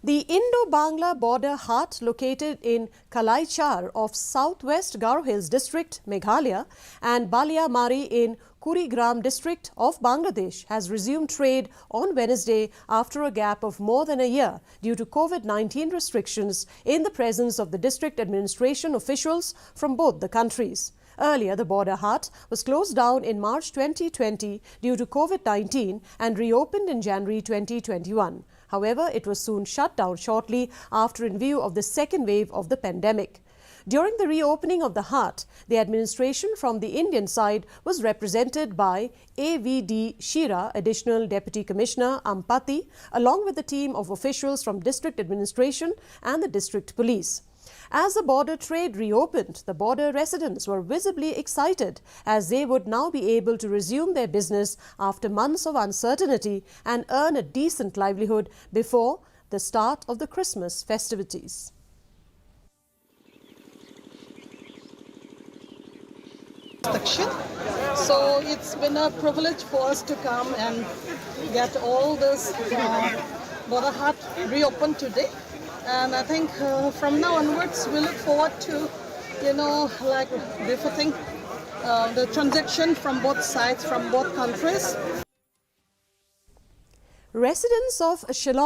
The Indo-Bangla border Haat, located in Kalaichar of Southwest Garo Hills district, Meghalaya, and Balia Mari in Kurigram district of Bangladesh, has resumed trade on Wednesday after a gap of more than a year due to COVID-19 restrictions in the presence of the district administration officials from both the countries. Earlier, the border Haat was closed down in March 2020 due to COVID-19 and reopened in January 2021. However, it was soon shut down shortly after in view of the second wave of the pandemic. During the reopening of the Haat, the administration from the Indian side was represented by AVD Shira, Additional Deputy Commissioner Ampati, along with a team of officials from district administration and the district police. As the border trade reopened, the border residents were visibly excited as they would now be able to resume their business after months of uncertainty and earn a decent livelihood before the start of the Christmas festivities. So it's been a privilege for us to come and get all this border Haat reopened today. And I think from now onwards, we look forward to, like befitting the transaction from both sides, from both countries. Residents of Shillong